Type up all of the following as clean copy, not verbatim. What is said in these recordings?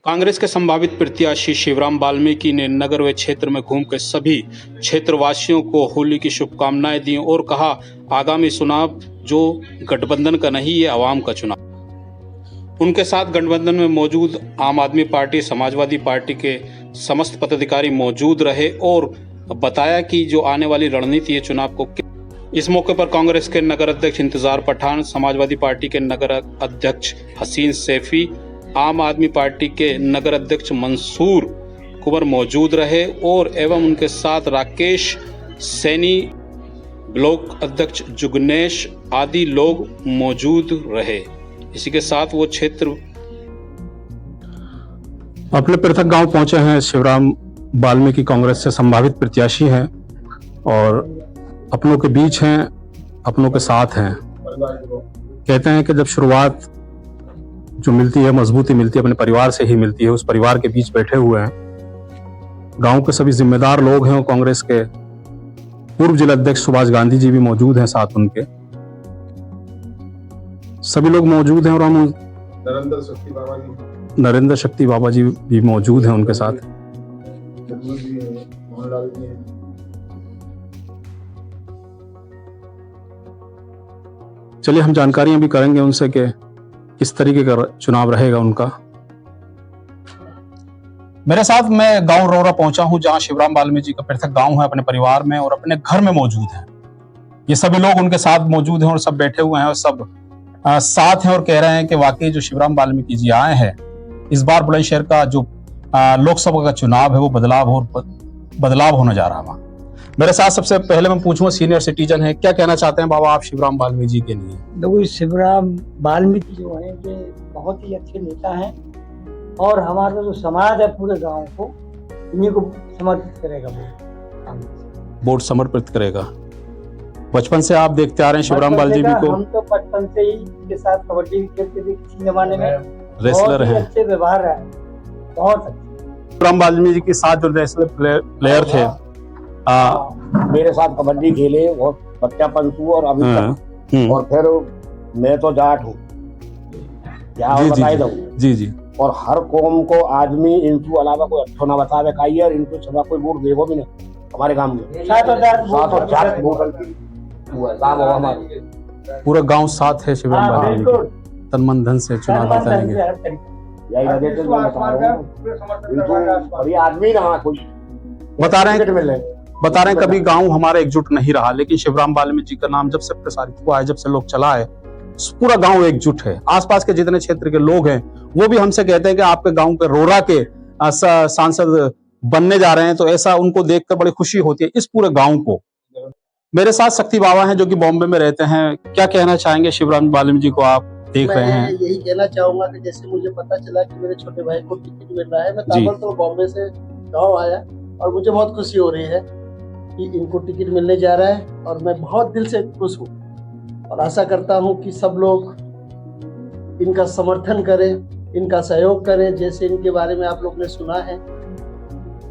कांग्रेस के संभावित प्रत्याशी शिवराम वाल्मीकि ने नगर व क्षेत्र में घूमकर सभी क्षेत्रवासियों को होली की शुभकामनाएं दी और कहा, आगामी चुनाव जो गठबंधन का नहीं, ये आवाम का चुनाव। उनके साथ गठबंधन में मौजूद आम आदमी पार्टी, समाजवादी पार्टी के समस्त पदाधिकारी मौजूद रहे और बताया कि जो आने वाली रणनीति है चुनाव को। इस मौके पर कांग्रेस के नगर अध्यक्ष इंतजार पठान, समाजवादी पार्टी के नगर अध्यक्ष हसीन सैफी, आम आदमी पार्टी के नगर अध्यक्ष मंसूर कुंवर मौजूद रहे और एवं उनके साथ राकेश सैनी, ब्लॉक अध्यक्ष जुगनेश आदि लोग मौजूद रहे। इसी के साथ वो क्षेत्र अपने पृथक गांव पहुंचे हैं। शिवराम वाल्मीकि कांग्रेस से संभावित प्रत्याशी हैं और अपनों के बीच हैं, अपनों के साथ हैं। कहते हैं कि जब शुरुआत जो मिलती है, मजबूती मिलती है, अपने परिवार से ही मिलती है। उस परिवार के बीच बैठे हुए हैं। गांव के सभी जिम्मेदार लोग हैं और कांग्रेस के पूर्व जिला अध्यक्ष सुभाष गांधी जी भी मौजूद हैं साथ उनके। सभी लोग मौजूद हैं और हम नरेंद्र शक्ति बाबा जी भी मौजूद हैं उनके साथ। चलिए हम जानकारियां भी करेंगे उनसे कि किस तरीके का चुनाव रहेगा उनका। मेरे साथ मैं गांव रोरा पहुंचा हूं, जहां शिवराम वाल्मीकि जी का पृथक गांव है, अपने परिवार में और अपने घर में मौजूद हैं। ये सभी लोग उनके साथ मौजूद हैं और सब बैठे हुए हैं और सब साथ हैं और कह रहे हैं कि वाकई जो शिवराम वाल्मीकि जी आए हैं, इस बार बुलंदशहर का जो लोकसभा का चुनाव है वो बदलाव होने जा रहा है। मेरे साथ सबसे पहले मैं पूछूंगा, सीनियर सिटीजन है, क्या कहना चाहते हैं बाबा आप शिवराम वाल्मीकि जी के लिए? देखो, शिवराम वाल्मीकि जो है ये बहुत ही अच्छे नेता हैं और हमारा जो समाज है पूरे गांव को इन्हीं को समर्पित करेगा। वोट समर्पित करेगा। बचपन से आप देखते आ रहे हैं शिवराम वाल्मीकि को? हम तो बचपन से ही इनके साथ कबड्डी भी खेलते थे, किसी जमाने में रेसलर हैं, अच्छे व्यवहार है, बहुत अच्छे। शिवराम वाल्मीकि जी के साथ जो रेसलर प्लेयर थे, मेरे साथ कबड्डी खेले, बहुत बच्चापन से और अभी तक। और फिर मैं तो जाट हूँ, बताई दो जी। और हर कौम को आदमी इनको अलावा कोई अच्छा ना बतावे का, और इनको सभा कोई वोट देवो भी नहीं। हमारे गांव में 7,000 वोट पूरा गांव साथ है शिवराम वाल्मीकि, तन मन धन से चुनाव जीतेंगे। आदमी ना कोई बता रहे हैं कभी गांव हमारा एकजुट नहीं रहा, लेकिन शिवराम वाल्मीकि जी का नाम जब से प्रसारित हुआ है, जब से लोग चला है, पूरा गांव एकजुट है। आसपास के जितने क्षेत्र के लोग हैं वो भी हमसे कहते हैं कि आपके गांव के रोरा के सांसद बनने जा रहे हैं, तो ऐसा उनको देखकर बड़ी खुशी होती है इस पूरे गांव को। मेरे साथ शक्ति बाबा हैं जो कि बॉम्बे में रहते हैं। क्या कहना चाहेंगे शिवराम वाल्मीकि जी को आप देख रहे हैं? यही कहना चाहूंगा कि जैसे मुझे पता चला कि मेरे छोटे भाई को टिकट मिल रहा है, मैं ताबड़तोड़ बॉम्बे से गाँव आया और मुझे बहुत खुशी हो रही है कि इनको टिकट मिलने जा रहा है और मैं बहुत दिल से खुश हूँ और आशा करता हूँ कि सब लोग इनका समर्थन करें, इनका सहयोग करें, जैसे इनके बारे में आप लोग ने सुना है।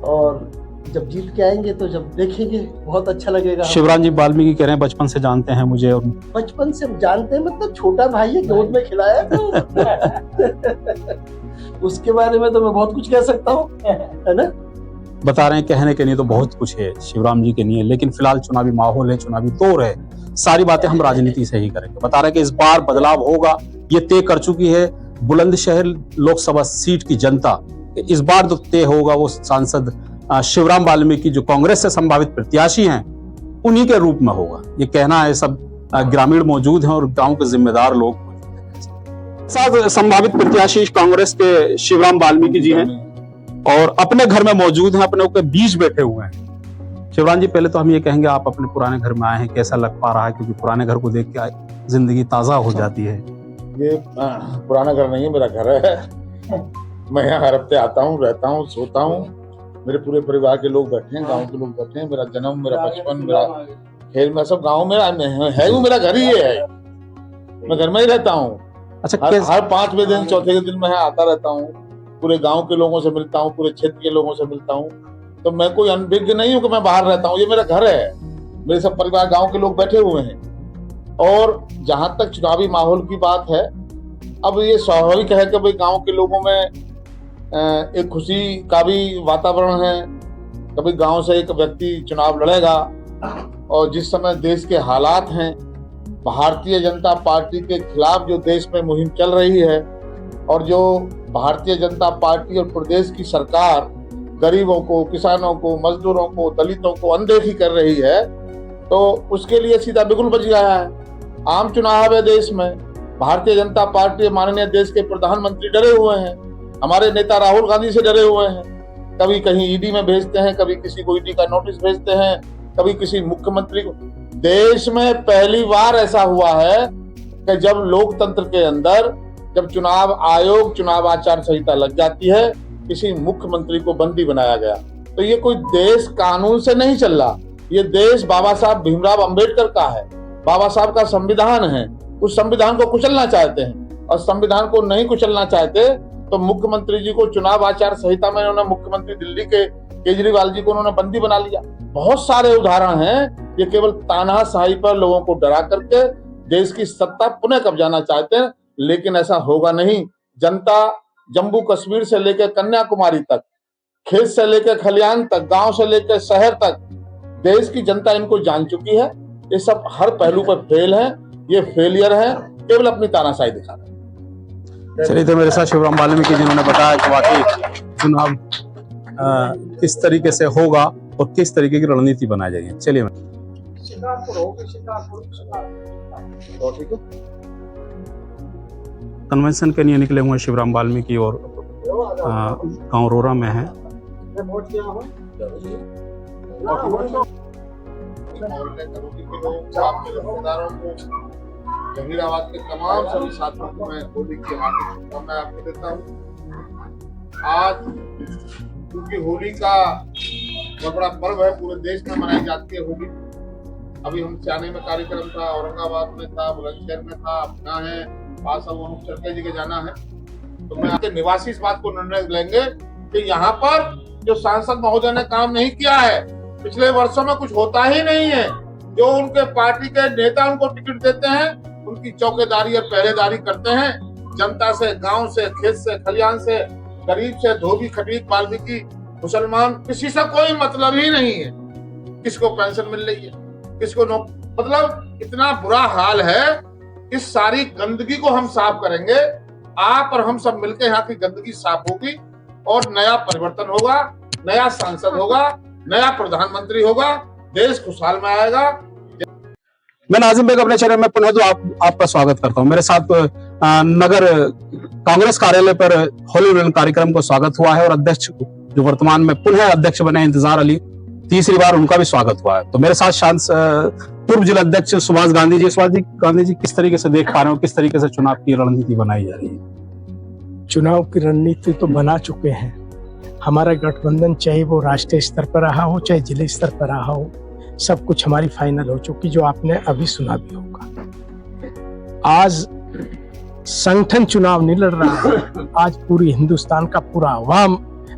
और जब जीत के आएंगे तो जब देखेंगे बहुत अच्छा लगेगा। शिवराम जी वाल्मीकि कह रहे हैं बचपन से जानते हैं मुझे, और बचपन से जानते हैं मतलब छोटा भाई है, गोद में खिलाया था उसके बारे में तो मैं बहुत कुछ कह सकता हूँ, है ना। बता रहे हैं कहने के लिए तो बहुत कुछ है शिवराम जी के लिए, लेकिन फिलहाल चुनावी माहौल है, चुनावी दौर है, सारी बातें हम राजनीति से ही करेंगे। बता रहे हैं कि इस बार बदलाव होगा, ये तय कर चुकी है बुलंदशहर लोकसभा सीट की जनता। इस बार जो तय होगा वो सांसद शिवराम वाल्मीकि जो कांग्रेस से संभावित प्रत्याशी हैं उन्हीं के रूप में होगा, ये कहना है। सब ग्रामीण मौजूद हैं और गांव के जिम्मेदार लोग साथ। संभावित प्रत्याशी कांग्रेस के शिवराम वाल्मीकि जी हैं और अपने घर में मौजूद हैं, अपने के बीच बैठे हुए हैं। शिवराम जी, पहले तो हम ये कहेंगे आप अपने पुराने घर में आए हैं, कैसा लग पा रहा है? क्योंकि पुराने घर को देख के जिंदगी ताजा हो जाती है। ये पुराना घर नहीं है, मेरा घर है। मैं यहाँ हर हफ्ते आता हूँ, रहता हूँ, सोता हूँ। मेरे पूरे परिवार के लोग बैठे हैं, गांव के लोग बैठे हैं। मेरा जन्म, मेरा बचपन, मेरा खेल, मैं सब गांव में है। वो मेरा घर ही है, मैं घर में ही रहता हूँ। अच्छा, हर 5वें दिन, चौथे के दिन मैं आता रहता हूँ, पूरे गांव के लोगों से मिलता हूँ, पूरे क्षेत्र के लोगों से मिलता हूँ। तो मैं कोई अनभिज्ञ नहीं हूँ कि मैं बाहर रहता हूँ, ये मेरा घर है। मेरे सब परिवार, गांव के लोग बैठे हुए हैं। और जहां तक चुनावी माहौल की बात है, अब ये स्वाभाविक है कि भाई गांव के लोगों में एक खुशी का भी वातावरण है। कभी गांव से एक व्यक्ति चुनाव लड़ेगा और जिस समय देश के हालात हैं, भारतीय जनता पार्टी के खिलाफ जो देश में मुहिम चल रही है और जो भारतीय जनता पार्टी और प्रदेश की सरकार गरीबों को, किसानों को, मजदूरों को, दलितों को अनदेखी कर रही है, तो उसके लिए सीधा बिगुल बज गया है। आम चुनाव है देश में, भारतीय जनता पार्टी माननीय देश के प्रधानमंत्री डरे हुए हैं, हमारे नेता राहुल गांधी से डरे हुए हैं। कभी कहीं ईडी में भेजते हैं, कभी किसी को ईडी का नोटिस भेजते हैं, कभी किसी मुख्यमंत्री को। देश में पहली बार ऐसा हुआ है कि जब लोकतंत्र के अंदर जब चुनाव आयोग, चुनाव आचार संहिता लग जाती है, किसी मुख्यमंत्री को बंदी बनाया गया। तो ये कोई देश कानून से नहीं चल रहा, ये देश बाबा साहब भीमराव अंबेडकर का है, बाबा साहब का संविधान है। उस संविधान को कुचलना चाहते हैं और संविधान को नहीं कुचलना चाहते तो मुख्यमंत्री जी को चुनाव आचार संहिता में उन्होंने, मुख्यमंत्री दिल्ली के केजरीवाल जी को उन्होंने बंदी बना लिया। बहुत सारे उदाहरण हैं। ये केवल तानाशाही पर लोगों को डरा करके देश की सत्ता पुनः कब्जाना चाहते हैं, लेकिन ऐसा होगा नहीं। जनता जम्मू कश्मीर से लेकर कन्याकुमारी तक, खेत से लेकर खलियान तक, गांव से लेकर शहर तक, देश की जनता इनको जान चुकी है। ये सब हर पहलू पर फेल है, ये फेलियर है, केवल अपनी तानाशाही दिखा रहे हैं। चलिए, तो मेरे साथ शिवराम वाल्मीकि जिन्होंने बताया कि वाकई चुनाव किस तरीके से होगा और किस तरीके की रणनीति बनाई जाएगी। चलिए, कन्वेंशन के लिए निकले हुए शिवराम वाल्मीकि और गांव रोरा में है। जहीराबाद के तमाम सभी साथियों को मैं होली की हार्दिक शुभकामनाएं आपको देता हूँ। आज क्योंकि होली का बहुत बड़ा पर्व है, पूरे देश में मनाई जाती है होली। अभी हम सियाने में कार्यक्रम था, औरंगाबाद में था, बुलंदशहर में था, अपना है पास, अब अनुप चरके जी के जाना है। तो मैं आपके निवासी इस बात को निर्णय लेंगे कि यहाँ पर जो सांसद महोदय ने काम नहीं किया है, पिछले वर्षों में कुछ होता ही नहीं है। जो उनके पार्टी के नेता उनको टिकट देते हैं, उनकी चौकीदारी और पहरेदारी करते हैं। जनता से, गांव से, खेत से, खलियान से, गरीब से, धोबी, खटीक, वाल्मीकि, मुसलमान, किसी से कोई मतलब ही नहीं है। किसको पेंशन मिल रही है, किसको मतलब इतना बुरा हाल है। इस सारी गंदगी को हम साफ करेंगे, आप और हम सब मिलकर यहाँ की गंदगी साफ होगी और नया परिवर्तन होगा, नया सांसद होगा, नया प्रधानमंत्री होगा, देश खुशहाल में आएगा। मैं नाजिम बेग अपने चैनल में पुनः तो आपका स्वागत करता हूं। मेरे साथ नगर कांग्रेस कार्यालय पर होली मिलन कार्यक्रम को स्वागत हुआ है और अध्यक्ष जो वर्तमान में पुनः अध्यक्ष बने इंतजार अली, तीसरी बार उनका भी स्वागत हुआ है। तो मेरे साथ पूर्व जिला अध्यक्ष सुभाष गांधी जी। सुभाष गांधी जी, किस तरीके से देख पा रहे हो, किस तरीके से चुनाव की रणनीति बनाई जा रही है? चुनाव की रणनीति तो बना चुके हैं। हमारा गठबंधन, चाहे वो राष्ट्रीय स्तर पर रहा हो, चाहे जिले स्तर पर रहा हो, सब कुछ हमारी फाइनल हो चुकी, जो आपने अभी सुना भी होगा। आज संगठन चुनाव नहीं लड़ रहा है, आज पूरी हिंदुस्तान का पूरा अवाम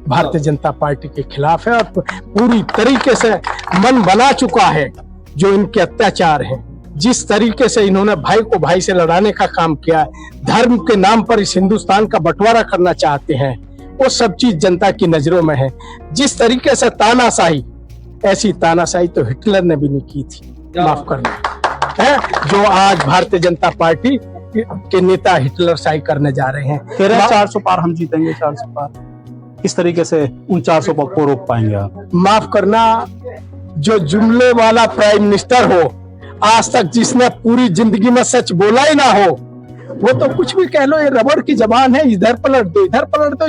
भारतीय जनता पार्टी के खिलाफ है और पूरी तरीके से मन बना चुका है। जो इनके अत्याचार हैं, जिस तरीके से इन्होंने भाई को भाई से लड़ाने का काम किया, धर्म के नाम पर इस हिंदुस्तान का बंटवारा करना चाहते हैं, वो सब चीज जनता की नजरों में है। जिस तरीके से तानाशाही, ऐसी तानाशाही तो हिटलर ने भी नहीं की थी, माफ करना है। जो आज भारतीय जनता पार्टी के नेता हिटलर शाही करने जा रहे हैं। 400 पार हम जीतेंगे, 400 पार किस तरीके से उन 400 को रोक पाएंगे आप? माफ करना, जो जुमले वाला प्राइम मिनिस्टर हो, आज तक जिसने पूरी जिंदगी में सच बोला ही ना हो, वो तो कुछ भी कह लो, ये रबड़ की जबान है, इधर पलट दो, इधर पलट दो,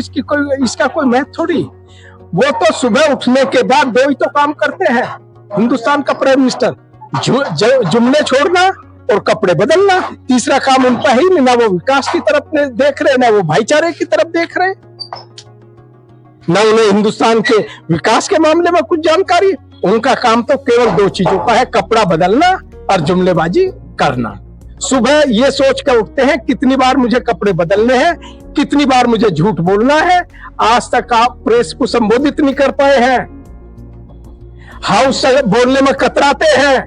इसका कोई महत्व थोड़ी। वो तो सुबह उठने के बाद 2 ही तो काम करते हैं हिंदुस्तान का प्राइम मिनिस्टर, जुमले छोड़ना और कपड़े बदलना। तीसरा काम उनका ही नहीं, ना वो विकास की तरफ देख रहे, ना वो भाईचारे की तरफ देख रहे, ना उन्हें हिंदुस्तान के विकास के मामले में कुछ जानकारी। उनका काम तो केवल 2 चीजों का है, कपड़ा बदलना और जुमलेबाजी करना। सुबह ये सोच कर उठते हैं कितनी बार मुझे कपड़े बदलने हैं, कितनी बार मुझे झूठ बोलना है। आज तक आप प्रेस को संबोधित नहीं कर पाए हैं, हाउस बोलने में कतराते हैं।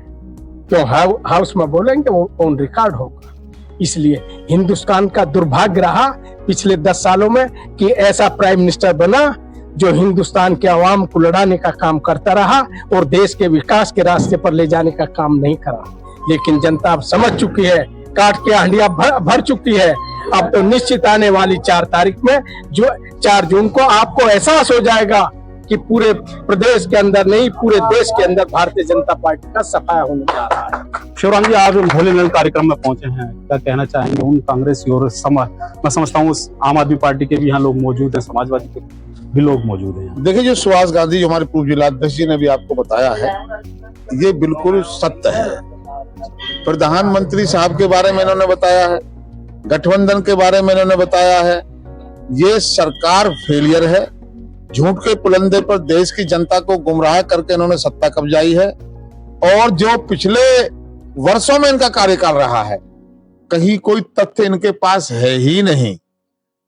तो हाउस में बोलेंगे वो ऑन रिकॉर्ड होगा। इसलिए हिंदुस्तान का दुर्भाग्य रहा पिछले 10 सालों में कि ऐसा प्राइम मिनिस्टर बना जो हिंदुस्तान के आवाम को लड़ाने का काम करता रहा और देश के विकास के रास्ते पर ले जाने का काम नहीं करा। लेकिन जनता अब समझ चुकी है, काट के हंडिया भर चुकी है। अब तो निश्चित आने वाली 4 तारीख में, जो 4 जून को आपको एहसास हो जाएगा कि पूरे प्रदेश के अंदर नहीं, पूरे देश के अंदर भारतीय जनता पार्टी का सफाया होने जा रहा है। शिवराम जी, आज होली मिलन कार्यक्रम में पहुंचे हैं, क्या कहना चाहेंगे उन कांग्रेसी और मैं समझता हूँ आम आदमी पार्टी के भी यहाँ लोग मौजूद हैं, समाजवादी के भी लोग मौजूद हैं। देखिए, जो सुभाष गांधी जो हमारे पूर्व जिलाध्यक्ष जी ने भी आपको बताया है, ये बिल्कुल सत्य है। प्रधानमंत्री साहब के बारे में इन्होंने बताया है, गठबंधन के बारे में इन्होंने बताया है। ये सरकार फेलियर है, झूठ के पुलंदे पर देश की जनता को गुमराह करके इन्होंने सत्ता कब्जाई है। और जो पिछले वर्षों में इनका कार्यकाल रहा है, कहीं कोई तथ्य इनके पास है ही नहीं।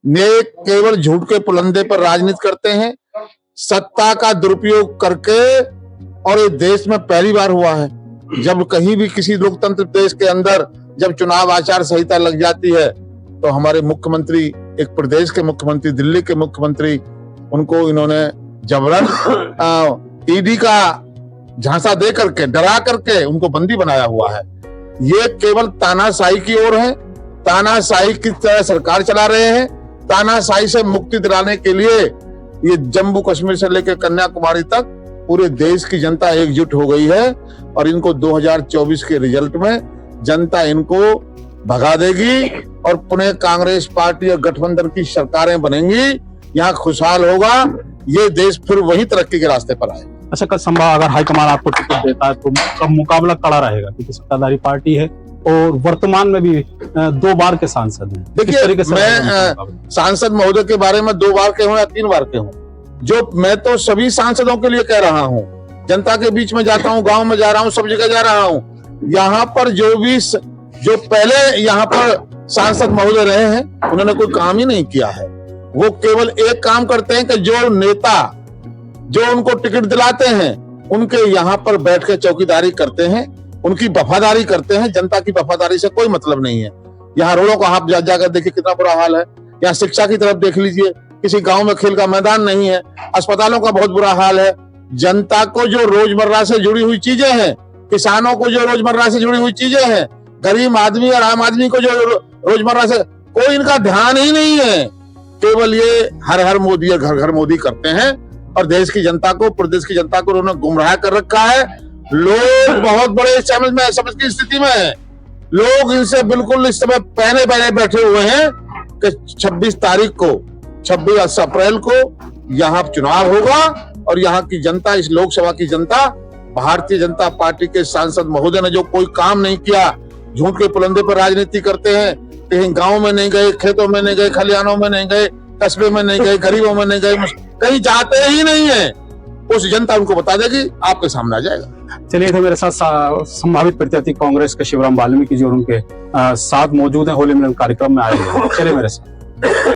ये केवल झूठ के पुलंदे पर राजनीति करते हैं, सत्ता का दुरुपयोग करके। और ये देश में पहली बार हुआ है जब कहीं भी किसी लोकतंत्र देश के अंदर जब चुनाव आचार संहिता लग जाती है, तो हमारे मुख्यमंत्री, एक प्रदेश के मुख्यमंत्री, दिल्ली के मुख्यमंत्री, उनको इन्होंने जबरन ईडी का झांसा दे करके, डरा करके उनको बंदी बनाया हुआ है। ये केवल तानाशाही की ओर है, तानाशाही की तरह सरकार चला रहे हैं। तानाशाही से मुक्ति दिलाने के लिए ये जम्मू कश्मीर से लेकर कन्याकुमारी तक पूरे देश की जनता एकजुट हो गई है। और इनको 2024 के रिजल्ट में जनता इनको भगा देगी और पुनः कांग्रेस पार्टी और गठबंधन की सरकारें बनेंगी। यहाँ खुशहाल होगा, ये देश फिर वही तरक्की के रास्ते पर आएगा। अच्छा, कल संभव अगर हाईकमान आपको टिकट देता है तो कब मुकाबला कड़ा रहेगा, क्योंकि सत्ताधारी पार्टी है और वर्तमान में भी 2 बार के सांसद हैं। देखिए, मैं सांसद महोदय के बारे में 2 बार के हूँ या 3 बार के हूँ, जो मैं तो सभी सांसदों के लिए कह रहा हूँ। जनता के बीच में जाता हूँ, गांव में जा रहा हूँ, सब जगह जा रहा हूँ। यहाँ पर जो पहले यहाँ पर सांसद महोदय रहे हैं, उन्होंने कोई काम ही नहीं किया है। वो केवल एक काम करते हैं कि जो नेता जो उनको टिकट दिलाते हैं, उनके यहाँ पर बैठ के चौकीदारी करते हैं, उनकी वफादारी करते हैं। जनता की वफादारी से कोई मतलब नहीं है। यहाँ रोडों का आप जाकर देखिए कितना बुरा हाल है। यहाँ शिक्षा की तरफ देख लीजिए, किसी गांव में खेल का मैदान नहीं है। अस्पतालों का बहुत बुरा हाल है। जनता को जो रोजमर्रा से जुड़ी हुई चीजें हैं, किसानों को जो रोजमर्रा से जुड़ी हुई चीजें हैं, गरीब आदमी और आम आदमी को जो रोजमर्रा से, कोई इनका ध्यान ही नहीं है। केवल ये हर हर मोदी और घर घर मोदी करते हैं और देश की जनता को, प्रदेश की जनता को उन्होंने गुमराह कर रखा है। लोग बहुत बड़े समझ की स्थिति में है। लोग इनसे बिल्कुल इस समय पहले बैठे हुए हैं कि 26 तारीख को, 26 अप्रैल को यहाँ चुनाव होगा और यहाँ की जनता, इस लोकसभा की जनता, भारतीय जनता पार्टी के सांसद महोदय ने जो कोई काम नहीं किया, झूठ के पुलंदे पर राजनीति करते हैं, कहीं गांव में नहीं गए, खेतों में नहीं गए, खलिहानों में नहीं गए, कस्बे में नहीं गए, गरीबों में नहीं गए, कहीं जाते ही नहीं है, उस जनता उनको बता देगी, आपके सामने आ जाएगा। चलिए, तो मेरे साथ संभावित प्रत्याशी कांग्रेस के शिवराम वाल्मीकि जी और उनके साथ मौजूद है, होली मिलन कार्यक्रम में आए हैं। चलिए मेरे साथ।